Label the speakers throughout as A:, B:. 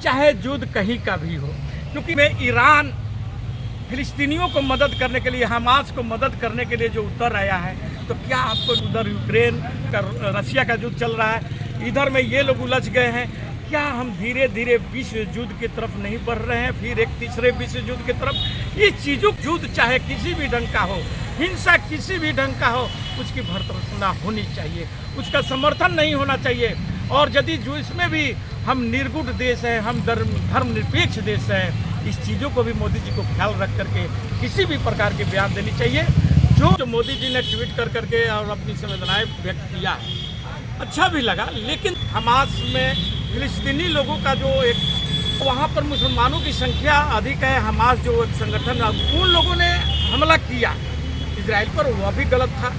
A: चाहे युद्ध कहीं का भी हो, क्योंकि मैं ईरान फिलिस्तीनियों को मदद करने के लिए, हमास को मदद करने के लिए जो उतर आया है, तो क्या आपको उधर यूक्रेन का रशिया का युद्ध चल रहा है, इधर में ये लोग उलझ गए हैं, क्या हम धीरे धीरे विश्व युद्ध की तरफ नहीं बढ़ रहे हैं, फिर एक तीसरे विश्व युद्ध की तरफ? इस चीज़ों युद्ध चाहे किसी भी ढंग का हो, हिंसा किसी भी ढंग का हो, उसकी भर्त्सना होनी चाहिए, उसका समर्थन नहीं होना चाहिए। और यदि जो इसमें भी हम निर्गुण देश हैं, हम धर्मनिरपेक्ष देश हैं, इस चीज़ों को भी मोदी जी को ख्याल रख करके किसी भी प्रकार के बयान देनी चाहिए। जो मोदी जी ने ट्वीट कर करके और अपनी संवेदनाएं व्यक्त किया, अच्छा भी लगा, लेकिन हमास में फिलिस्तीनी लोगों का जो एक, वहाँ पर मुसलमानों की संख्या अधिक है, हमास जो एक संगठन, उन लोगों ने हमला किया इजराइल पर, वह भी गलत था।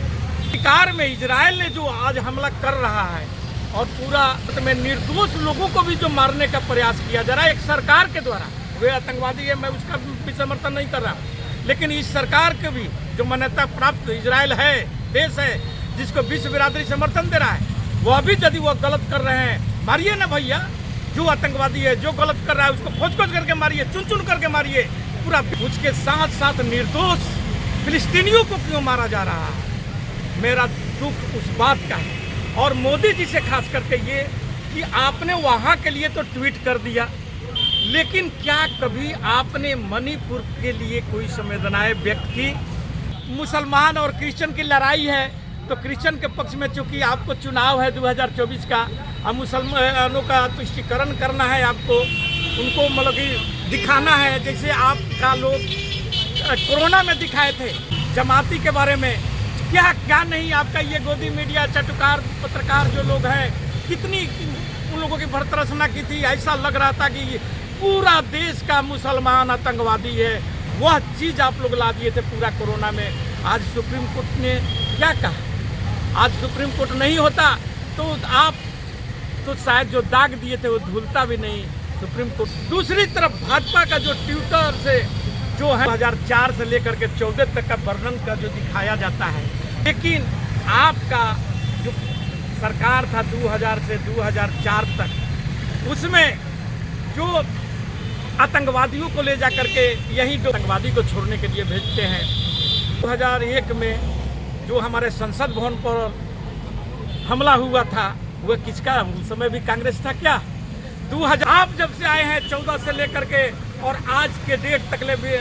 A: सरकार में इजराइल ने जो आज हमला कर रहा है और पूरा में निर्दोष लोगों को भी जो मारने का प्रयास किया जा रहा है एक सरकार के द्वारा, वे आतंकवादी है, मैं उसका भी समर्थन नहीं कर रहा, लेकिन इस सरकार के भी जो मान्यता प्राप्त इजराइल है, देश है, जिसको विश्व बिरादरी समर्थन दे रहा है, वह भी यदि वह गलत कर रहे हैं, मारिए ना भैया। जो आतंकवादी है, जो गलत कर रहा है, उसको खोज खोज करके मारिए, चुन चुन करके मारिए पूरा। उसके साथ साथ निर्दोष फिलिस्तीनियों को क्यों मारा जा रहा है, मेरा दुख उस बात का है। और मोदी जी से खास करके ये कि आपने वहाँ के लिए तो ट्वीट कर दिया, लेकिन क्या कभी आपने मणिपुर के लिए कोई संवेदनाएं व्यक्त की? मुसलमान और क्रिश्चियन की लड़ाई है, तो क्रिश्चियन के पक्ष में चूंकि आपको चुनाव है 2024 का, और मुसलमानों का तुष्टीकरण करना है, आपको उनको मतलब कि दिखाना है, जैसे आपका लोग कोरोना में दिखाए थे जमाती के बारे में, क्या क्या नहीं आपका ये गोदी मीडिया चटुकार पत्रकार जो लोग हैं, कितनी उन लोगों की भर्त्सना की थी। ऐसा लग रहा था कि पूरा देश का मुसलमान आतंकवादी है, वह चीज़ आप लोग ला दिए थे पूरा कोरोना में। आज सुप्रीम कोर्ट ने क्या कहा? आज सुप्रीम कोर्ट नहीं होता तो आप तो शायद जो दाग दिए थे वो धुलता भी नहीं सुप्रीम कोर्ट। दूसरी तरफ भाजपा का जो ट्विटर से जो है 2004 से लेकर के 14 तक का वर्णन का जो दिखाया जाता है, लेकिन आपका जो सरकार था 2000 से 2004 तक, उसमें जो आतंकवादियों को ले जा करके यही जो आतंकवादी को छोड़ने के लिए भेजते हैं। 2001 में जो हमारे संसद भवन पर हमला हुआ था, वह किसका? उस समय भी कांग्रेस था क्या? 2000 आप जब से आए हैं 14 से लेकर के और आज के डेट तक भी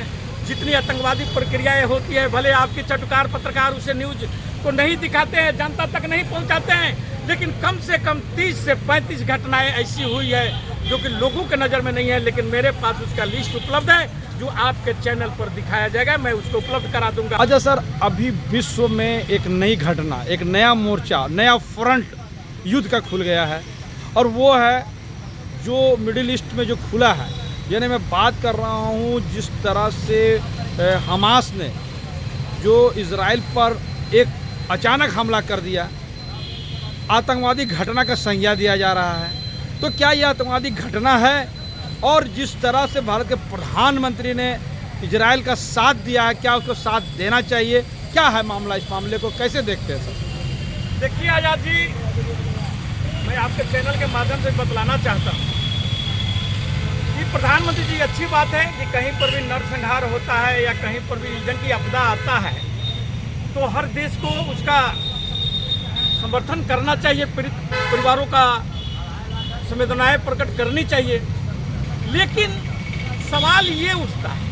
A: जितनी आतंकवादी प्रक्रियाएं होती है, भले आपके चटुकार पत्रकार उसे न्यूज को नहीं दिखाते हैं, जनता तक नहीं पहुंचाते हैं, लेकिन कम से कम 30 से 35 घटनाएं ऐसी हुई है जो कि लोगों के नज़र में नहीं है, लेकिन मेरे पास उसका लिस्ट उपलब्ध है जो आपके चैनल पर दिखाया जाएगा, मैं उसको उपलब्ध करा दूंगा।
B: अच्छा सर, अभी विश्व में एक नई घटना, एक नया मोर्चा, नया फ्रंट युद्ध का खुल गया है, और वो है जो मिडिल ईस्ट में जो खुला है, यानी मैं बात कर रहा हूँ जिस तरह से हमास ने जो इजराइल पर एक अचानक हमला कर दिया, आतंकवादी घटना का संज्ञा दिया जा रहा है। तो क्या यह आतंकवादी घटना है? और जिस तरह से भारत के प्रधानमंत्री ने इजराइल का साथ दिया है, क्या उसको साथ देना चाहिए? क्या है मामला, इस मामले को कैसे देखते हैं सर?
A: देखिए आजाद जी, मैं आपके चैनल के माध्यम से बतलाना चाहता हूँ कि प्रधानमंत्री जी, अच्छी बात है कि कहीं पर भी नरसंहार होता है या कहीं पर भी जंग की आपदा आता है तो हर देश को उसका समर्थन करना चाहिए, पीड़ित परिवारों का संवेदनाएं प्रकट करनी चाहिए। लेकिन सवाल ये उठता है,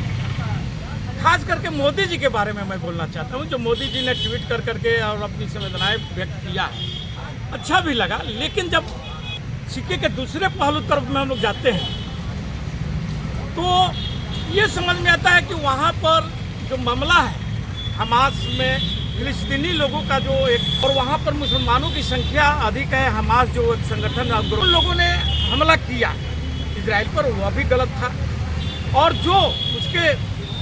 A: खास करके मोदी जी के बारे में मैं बोलना चाहता हूँ, जो मोदी जी ने ट्वीट कर करके और अपनी संवेदनाएं व्यक्त किया, अच्छा भी लगा, लेकिन जब सिक्के के दूसरे पहलू तरफ में हम लोग जाते हैं तो ये समझ में आता है कि वहाँ पर जो मामला है हमास में फिलिस्तीनी लोगों का जो एक, और वहाँ पर मुसलमानों की संख्या अधिक है, हमास जो एक संगठन, उन लोगों ने हमला किया इजराइल पर, वह भी गलत था। और जो उसके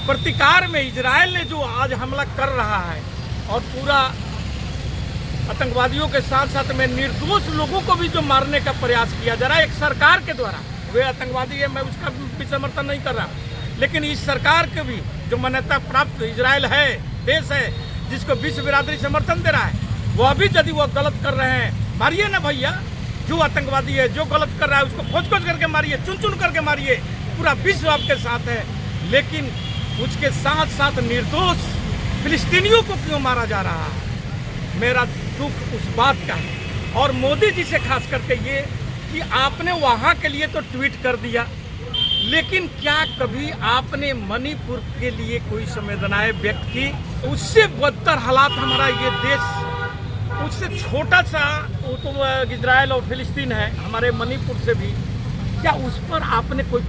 A: प्रतिकार में इजराइल ने जो आज हमला कर रहा है और पूरा आतंकवादियों के साथ साथ में निर्दोष लोगों को भी जो मारने का प्रयास किया जा रहा है एक सरकार के द्वारा, वे आतंकवादी है, मैं उसका भी समर्थन नहीं कर रहा, लेकिन इस सरकार के भी जो मान्यता प्राप्त इजराइल है, देश है, जिसको विश्व बिरादरी समर्थन दे रहा है, वह भी यदि वह गलत कर रहे हैं, मारिए ना भैया। जो आतंकवादी है, जो गलत कर रहा है, उसको खोज खोज करके मारिए, चुन चुन करके मारिए। पूरा विश्व आपके साथ है, लेकिन उसके साथ साथ निर्दोष फिलिस्तीनियों को क्यों मारा जा रहा है? मेरा दुख उस बात का है। और मोदी जी से खास करके ये कि आपने वहाँ के लिए तो ट्वीट कर दिया, लेकिन क्या कभी आपने मणिपुर के लिए कोई संवेदनाएं व्यक्त की? उससे बदतर हालात हमारा ये देश, उससे छोटा सा वो तो इजराइल और फिलिस्तीन है, हमारे मणिपुर से भी, क्या उस पर आपने कोई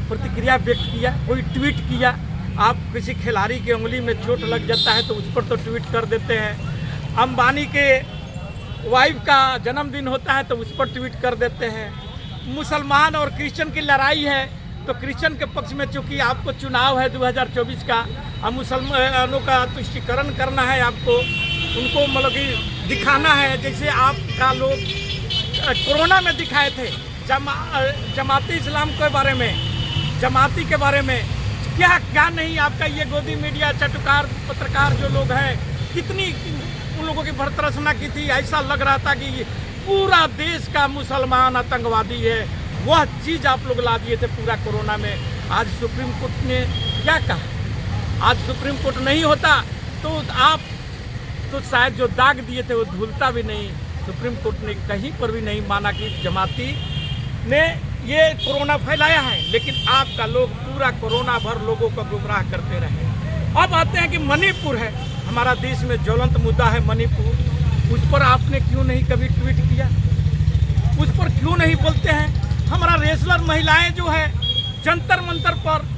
A: प्रतिक्रिया व्यक्त किया, कोई ट्वीट किया? आप किसी खिलाड़ी की उंगली में चोट लग जाता है तो उस पर तो ट्वीट कर देते हैं। अंबानी के वाइफ का जन्मदिन होता है तो उस पर ट्वीट कर देते हैं। मुसलमान और क्रिश्चियन की लड़ाई है तो क्रिश्चियन के पक्ष में, चूँकि आपको चुनाव है 2024 का, और मुसलमानों का तुष्टीकरण करना है, आपको उनको मतलब कि दिखाना है, जैसे आपका लोग कोरोना में दिखाए थे जमाती इस्लाम के बारे में, जमाती के बारे में, क्या क्या नहीं आपका ये गोदी मीडिया चटुकार पत्रकार जो लोग हैं, कितनी उन लोगों की भर्तरसना की थी। ऐसा लग रहा था कि पूरा देश का मुसलमान आतंकवादी है। वह चीज़ आप लोग ला दिए थे पूरा कोरोना में। आज सुप्रीम कोर्ट ने क्या कहा? आज सुप्रीम कोर्ट नहीं होता तो आप तो शायद जो दाग दिए थे वो धुलता भी नहीं। सुप्रीम कोर्ट ने कहीं पर भी नहीं माना कि जमाती ने ये कोरोना फैलाया है, लेकिन आपका लोग पूरा कोरोना भर लोगों को गुमराह करते रहे। अब आते हैं कि मणिपुर है, हमारा देश में ज्वलंत मुद्दा है मणिपुर। उस पर आपने क्यों नहीं कभी ट्वीट किया? उस पर क्यों नहीं बोलते हैं? हमारा रेसलर महिलाएं जो है जंतर मंतर पर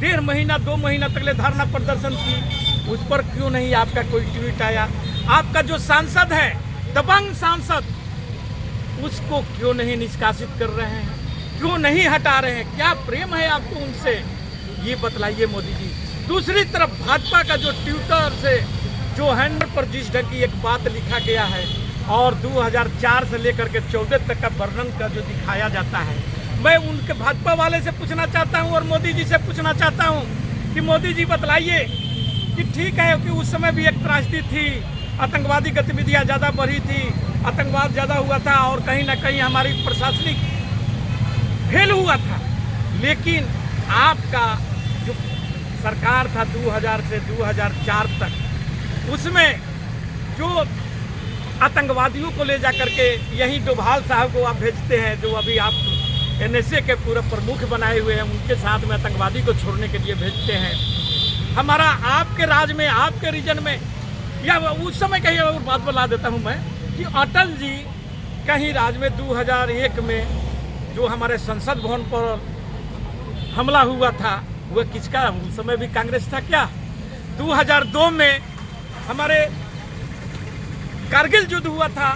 A: 1.5 महीना 2 महीना तक धरना प्रदर्शन की, उस पर क्यों नहीं आपका कोई ट्वीट आया? आपका जो सांसद है, दबंग सांसद, उसको क्यों नहीं निष्कासित कर रहे हैं? क्यों नहीं हटा रहे हैं? क्या प्रेम है आपको उनसे? ये बतलाइए मोदी जी। दूसरी तरफ भाजपा का जो ट्विटर से जो हैंडल पर जिस ढंग की एक बात लिखा गया है और 2004 से लेकर के 14 तक का वर्णन का जो दिखाया जाता है, मैं उनके भाजपा वाले से पूछना चाहता हूं और मोदी जी से पूछना चाहता हूं कि मोदी जी बतलाइए कि ठीक है कि उस समय भी एक त्रासदी थी, आतंकवादी गतिविधियां ज़्यादा बढ़ी थी, आतंकवाद ज़्यादा हुआ था और कहीं ना कहीं हमारी प्रशासनिक फेल हुआ था, लेकिन आपका जो सरकार था 2000 से 2004 तक, उसमें जो आतंकवादियों को ले जा करके यही डोभाल साहब को आप भेजते हैं, जो अभी आप NSA के पूरे प्रमुख बनाए हुए हैं, उनके साथ में आतंकवादी को छोड़ने के लिए भेजते हैं। हमारा आपके राज में, आपके रीजन में, या उस समय कहीं और बात बता देता हूं मैं कि अटल जी कहीं राज में 2001 में जो हमारे संसद भवन पर हमला हुआ था, वह किसका? उस समय भी कांग्रेस था क्या? 2002 में हमारे कारगिल युद्ध हुआ था,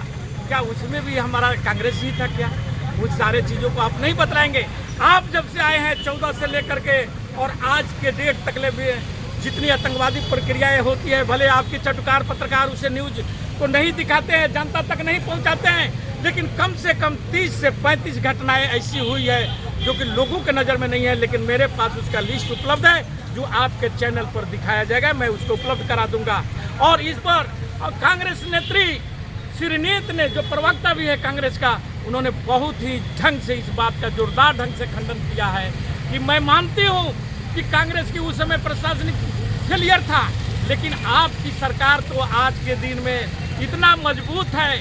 A: क्या उसमें भी हमारा कांग्रेस ही था क्या? उस सारे चीज़ों को आप नहीं बतलाएंगे। आप जब से आए हैं 14 से लेकर के और आज के डेट तक ले जितनी आतंकवादी प्रक्रियाएं होती है, भले आपके चटुकार पत्रकार उसे न्यूज को नहीं दिखाते हैं, जनता तक नहीं पहुंचाते हैं, लेकिन कम से कम 30 से 35 घटनाएं ऐसी हुई है जो कि लोगों के नज़र में नहीं है, लेकिन मेरे पास उसका लिस्ट उपलब्ध है जो आपके चैनल पर दिखाया जाएगा, मैं उसको उपलब्ध करा दूंगा। और इस पर कांग्रेस नेत्री श्रीनेत ने, जो प्रवक्ता भी है कांग्रेस का, उन्होंने बहुत ही ढंग से इस बात का जोरदार ढंग से खंडन किया है कि मैं मानती हूँ कि कांग्रेस की उस समय प्रशासनिक फेलियर था, लेकिन आपकी सरकार तो आज के दिन में इतना मजबूत है,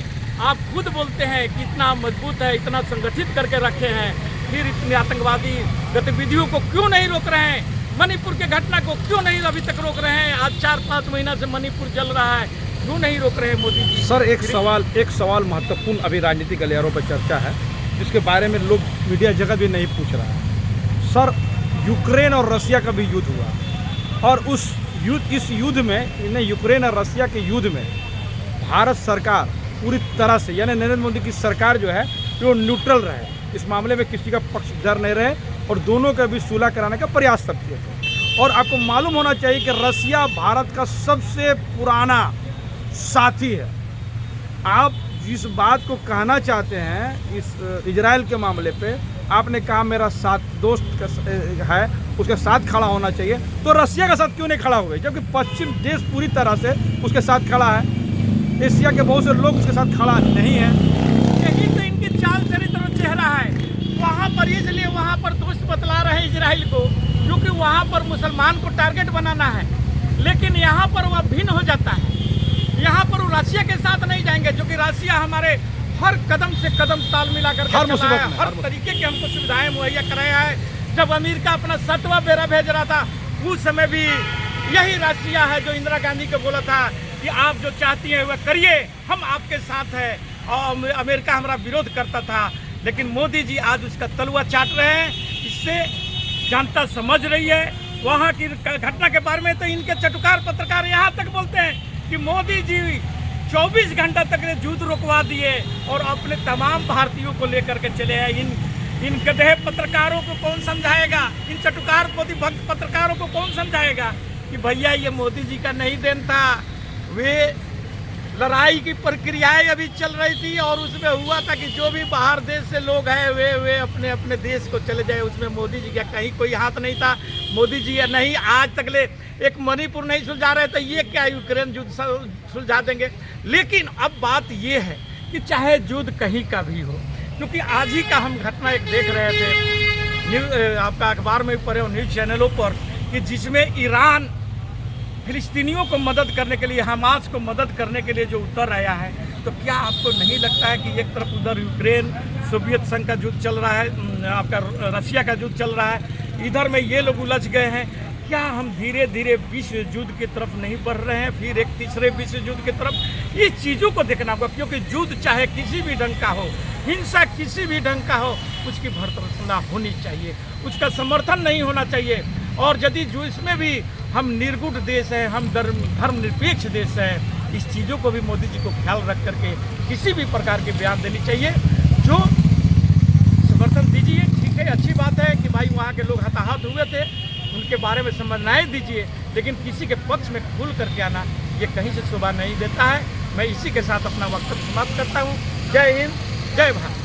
A: आप खुद बोलते हैं कि इतना मजबूत है, इतना संगठित करके रखे हैं, फिर इतनी आतंकवादी गतिविधियों को क्यों नहीं रोक रहे हैं? मणिपुर के घटना को क्यों नहीं अभी तक रोक रहे हैं? आज 4-5 महीना से मणिपुर जल रहा है, क्यों नहीं रोक रहे हैं मोदी जी?
B: सर एक सवाल महत्वपूर्ण अभी राजनीतिक गलियारों पर चर्चा है, जिसके बारे में लोग मीडिया जगत भी नहीं पूछ रहा है। सर यूक्रेन और रसिया का भी युद्ध हुआ और इस युद्ध में, यूक्रेन और रसिया के युद्ध में भारत सरकार पूरी तरह से, यानी नरेंद्र मोदी की सरकार जो है वो न्यूट्रल रहे, इस मामले में किसी का पक्षधर नहीं रहे और दोनों का भी सुलह कराने का प्रयास सब किए थे। और आपको मालूम होना चाहिए कि रसिया भारत का सबसे पुराना साथी है। आप जिस बात को कहना चाहते हैं इस इजराइल के मामले पे, आपने कहा मेरा साथ दोस्त है, उसके साथ खड़ा होना चाहिए, तो रसिया का साथ क्यों नहीं खड़ा हुए? जबकि पश्चिम देश पूरी तरह से उसके साथ खड़ा है, एशिया के बहुत से लोग उसके साथ खड़ा नहीं है। यही
A: वहाँ पर मुसलमान को टारगेट बनाना है, लेकिन यहाँ पर वह भिन्न हो जाता है। यहाँ पर वो रसिया के साथ नहीं जाएंगे, जो कि रसिया हमारे हर कदम से कदम ताल मिलाकर
B: हर मुसीबत में,
A: हर तरीके की हमको सुविधाएं मुहैया कराया है। जब अमेरिका अपना 7वां बेड़ा भेज रहा था, उस समय भी यही रसिया है जो इंदिरा गांधी को बोला था कि आप जो चाहती हैं वह करिए, हम आपके साथ हैं। और अमेरिका हमारा विरोध करता था, लेकिन मोदी जी आज उसका तलवा चाट रहे हैं। इससे जनता समझ रही है। वहाँ की घटना के बारे में तो इनके चटुकार पत्रकार यहाँ तक बोलते हैं कि मोदी जी 24 घंटा तक युद्ध रुकवा दिए और अपने तमाम भारतीयों को लेकर के चले आए। इन गधे पत्रकारों को कौन समझाएगा? इन चटुकार मोदी भक्त पत्रकारों को कौन समझाएगा कि भैया ये मोदी जी का नहीं देन था। वे लड़ाई की प्रक्रियाएं अभी चल रही थी और उसमें हुआ था कि जो भी बाहर देश से लोग हैं वे अपने अपने देश को चले जाए। उसमें मोदी जी का कहीं कोई हाथ नहीं था। मोदी जी नहीं आज तक ले एक मणिपुर नहीं सुलझा रहे, तो ये क्या यूक्रेन युद्ध सुलझा देंगे? लेकिन अब बात ये है कि चाहे युद्ध कहीं का भी हो, क्योंकि आज ही का हम घटना एक देख रहे थे आपका अखबार में पढ़े हो, न्यूज़ चैनलों पर, कि जिसमें ईरान फिलिस्तीनियों को मदद करने के लिए, हमास को मदद करने के लिए जो उतर आया है। तो क्या आपको नहीं लगता है कि एक तरफ उधर यूक्रेन सोवियत संघ का युद्ध चल रहा है, आपका रसिया का युद्ध चल रहा है, इधर में ये लोग उलझ गए हैं? क्या हम धीरे धीरे विश्व युद्ध की तरफ नहीं बढ़ रहे हैं, फिर एक तीसरे विश्व युद्ध की तरफ? इस चीज़ों को देखना होगा, क्योंकि युद्ध चाहे किसी भी ढंग का हो, हिंसा किसी भी ढंग का हो, उसकी भर्त्सना होनी चाहिए, उसका समर्थन नहीं होना चाहिए। और यदि जो इसमें भी हम निर्गुण देश हैं, हम धर्मनिरपेक्ष देश हैं, इस चीज़ों को भी मोदी जी को ख्याल रख करके किसी भी प्रकार के बयान देनी चाहिए। जो समर्थन दीजिए, ठीक है, अच्छी बात है कि भाई वहाँ के लोग हताहत हुए थे, उनके बारे में समझनाएं दीजिए, लेकिन किसी के पक्ष में खुल करके आना ये कहीं से शोभा नहीं देता है। मैं इसी के साथ अपना वक्तव्य समाप्त करता हूँ। जय हिंद, जय भारत।